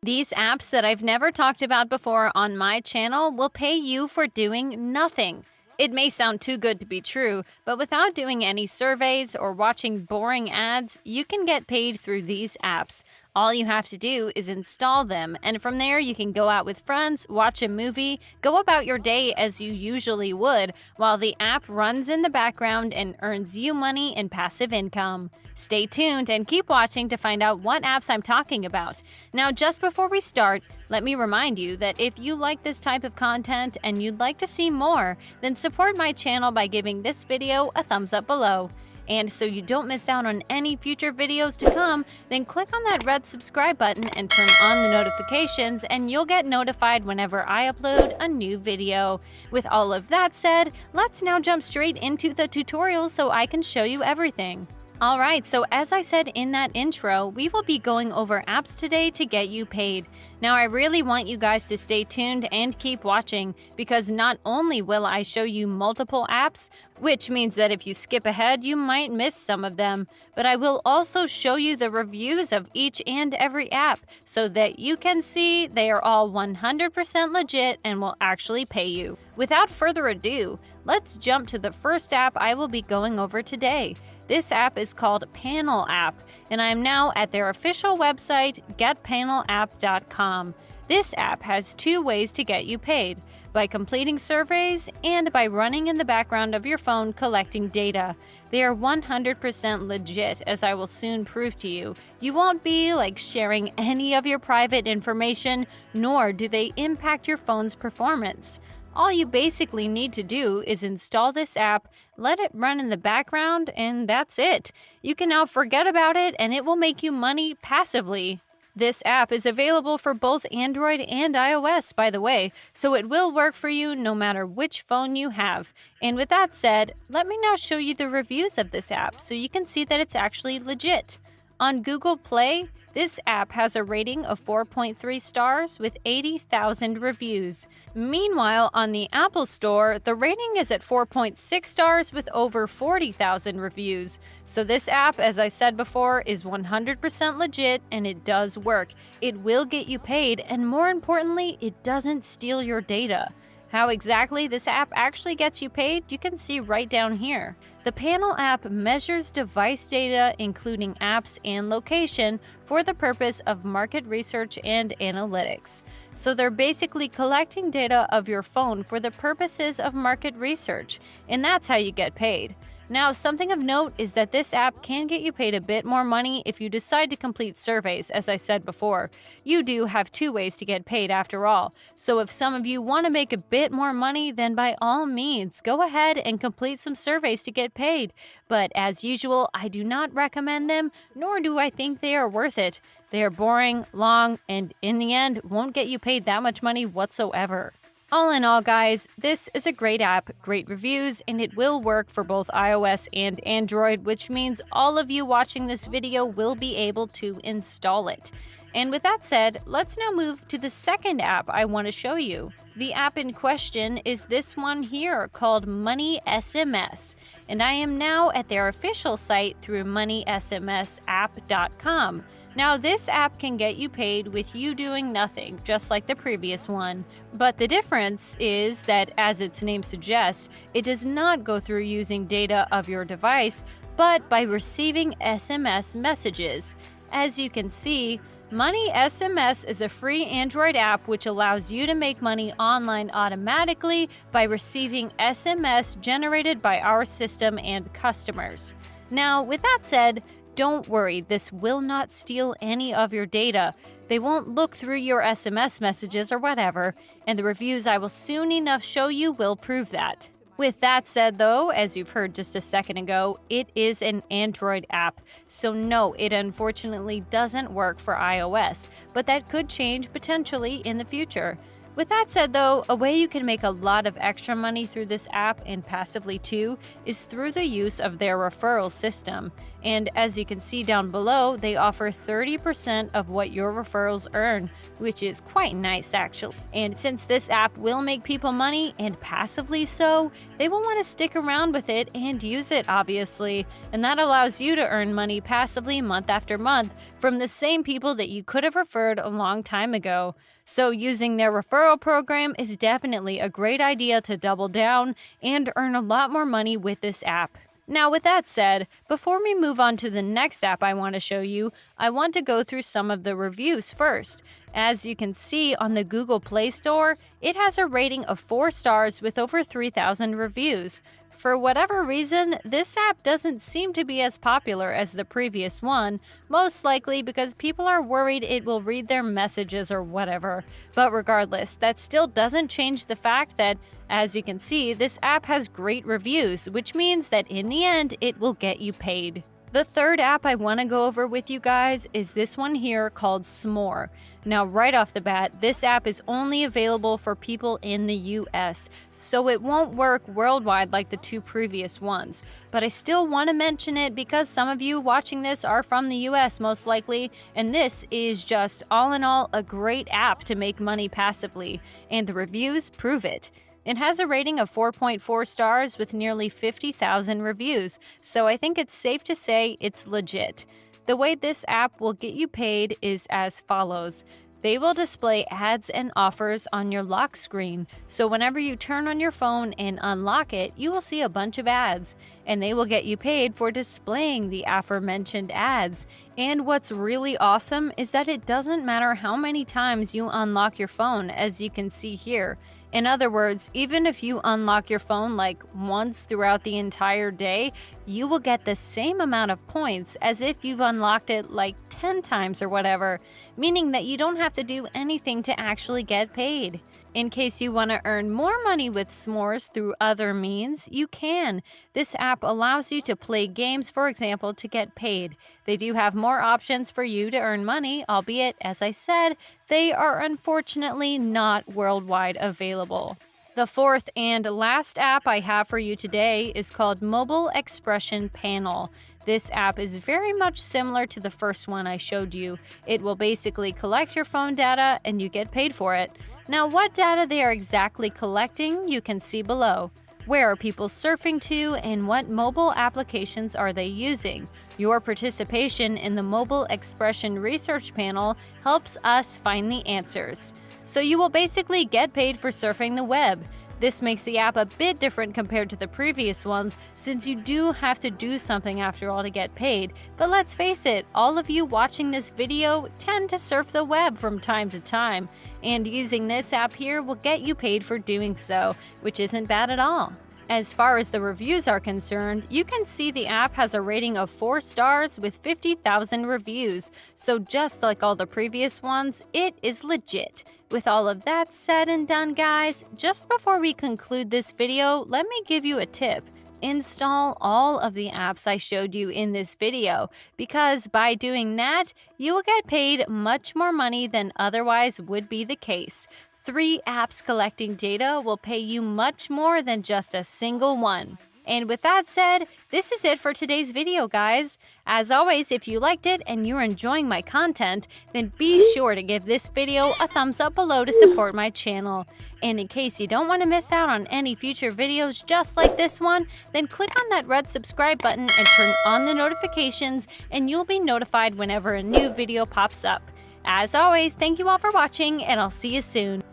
These apps that I've never talked about before on my channel will pay you for doing nothing. It may sound too good to be true, but without doing any surveys or watching boring ads, you can get paid through these apps. All you have to do is install them, and from there you can go out with friends, watch a movie, go about your day as you usually would, while the app runs in the background and earns you money and passive income. Stay tuned and keep watching to find out what apps I'm talking about. Now, just before we start, let me remind you that if you like this type of content and you'd like to see more, then support my channel by giving this video a thumbs up below. And so you don't miss out on any future videos to come, then click on that red subscribe button and turn on the notifications, and you'll get notified whenever I upload a new video. With all of that said, let's now jump straight into the tutorial so I can show you everything. Alright, so as I said in that intro, we will be going over apps today to get you paid. Now, I really want you guys to stay tuned and keep watching, because not only will I show you multiple apps, which means that if you skip ahead, you might miss some of them, but I will also show you the reviews of each and every app so that you can see they are all 100% legit and will actually pay you. Without further ado, let's jump to the first app I will be going over today. This app is called Panel App, and I am now at their official website, getpanelapp.com. This app has two ways to get you paid: by completing surveys and by running in the background of your phone collecting data. They are 100% legit, as I will soon prove to you. You won't be sharing any of your private information, nor do they impact your phone's performance. All you basically need to do is install this app, let it run in the background, and that's it. You can now forget about it, and it will make you money passively. This app is available for both Android and iOS, by the way, so it will work for you no matter which phone you have. And with that said, let me now show you the reviews of this app so you can see that it's actually legit. On Google Play, this app has a rating of 4.3 stars with 80,000 reviews. Meanwhile, on the Apple Store, the rating is at 4.6 stars with over 40,000 reviews. So this app, as I said before, is 100% legit and it does work. It will get you paid, and more importantly, it doesn't steal your data. How exactly this app actually gets you paid, you can see right down here. The Panel app measures device data, including apps and location, for the purpose of market research and analytics. So they're basically collecting data of your phone for the purposes of market research, and that's how you get paid. Now, something of note is that this app can get you paid a bit more money if you decide to complete surveys, as I said before. You do have two ways to get paid after all, so if some of you want to make a bit more money, then by all means, go ahead and complete some surveys to get paid. But as usual, I do not recommend them, nor do I think they are worth it. They are boring, long, and in the end, won't get you paid that much money whatsoever. All in all, guys, this is a great app, great reviews, and it will work for both iOS and Android, which means all of you watching this video will be able to install it. And with that said, let's now move to the second app I want to show you. The app in question is this one here called Money SMS, and I am now at their official site through moneysmsapp.com. Now, this app can get you paid with you doing nothing, just like the previous one. But the difference is that, as its name suggests, it does not go through using data of your device, but by receiving SMS messages. As you can see, Money SMS is a free Android app which allows you to make money online automatically by receiving SMS generated by our system and customers. Now, with that said, don't worry, this will not steal any of your data. They won't look through your SMS messages or whatever, and the reviews I will soon enough show you will prove that. With that said, though, as you've heard just a second ago, it is an Android app, so no, it unfortunately doesn't work for iOS, but that could change potentially in the future. With that said, though, a way you can make a lot of extra money through this app, and passively too, is through the use of their referral system. And as you can see down below, they offer 30% of what your referrals earn, which is quite nice actually. And since this app will make people money, and passively so, they will want to stick around with it and use it, obviously. And that allows you to earn money passively month after month from the same people that you could have referred a long time ago. So, using their referral program is definitely a great idea to double down and earn a lot more money with this app. Now, with that said, before we move on to the next app I want to show you, I want to go through some of the reviews first. As you can see on the Google Play Store, it has a rating of 4 stars with over 3,000 reviews. For whatever reason, this app doesn't seem to be as popular as the previous one, most likely because people are worried it will read their messages or whatever. But regardless, that still doesn't change the fact that, as you can see, this app has great reviews, which means that in the end, it will get you paid. The third app I want to go over with you guys is this one here called S'more. Now, right off the bat, this app is only available for people in the US, so it won't work worldwide like the 2 previous ones. But I still want to mention it because some of you watching this are from the US most likely, and this is just all in all a great app to make money passively, and the reviews prove it. It has a rating of 4.4 stars with nearly 50,000 reviews, so I think it's safe to say it's legit. The way this app will get you paid is as follows. They will display ads and offers on your lock screen, so whenever you turn on your phone and unlock it, you will see a bunch of ads, and they will get you paid for displaying the aforementioned ads. And what's really awesome is that it doesn't matter how many times you unlock your phone, as you can see here. In other words, even if you unlock your phone like once throughout the entire day, you will get the same amount of points as if you've unlocked it like 10 times or whatever, meaning that you don't have to do anything to actually get paid. In case you want to earn more money with S'mores through other means, you can. This app allows you to play games, for example, to get paid. They do have more options for you to earn money, albeit, as I said, they are unfortunately not worldwide available. The fourth and last app I have for you today is called Mobile Expression Panel. This app is very much similar to the first one I showed you. It will basically collect your phone data and you get paid for it. Now, what data they are exactly collecting, you can see below. Where are people surfing to and what mobile applications are they using? Your participation in the Mobile Expression Research Panel helps us find the answers. So you will basically get paid for surfing the web. This makes the app a bit different compared to the previous ones, since you do have to do something after all to get paid. But let's face it, all of you watching this video tend to surf the web from time to time, and using this app here will get you paid for doing so, which isn't bad at all. As far as the reviews are concerned, you can see the app has a rating of 4 stars with 50,000 reviews, so just like all the previous ones, it is legit. With all of that said and done, guys, just before we conclude this video, let me give you a tip. Install all of the apps I showed you in this video, because by doing that, you will get paid much more money than otherwise would be the case. 3 apps collecting data will pay you much more than just a single one. And with that said, this is it for today's video, guys. As always, if you liked it and you're enjoying my content, then be sure to give this video a thumbs up below to support my channel. And in case you don't want to miss out on any future videos just like this one, then click on that red subscribe button and turn on the notifications, and you'll be notified whenever a new video pops up. As always, thank you all for watching, and I'll see you soon.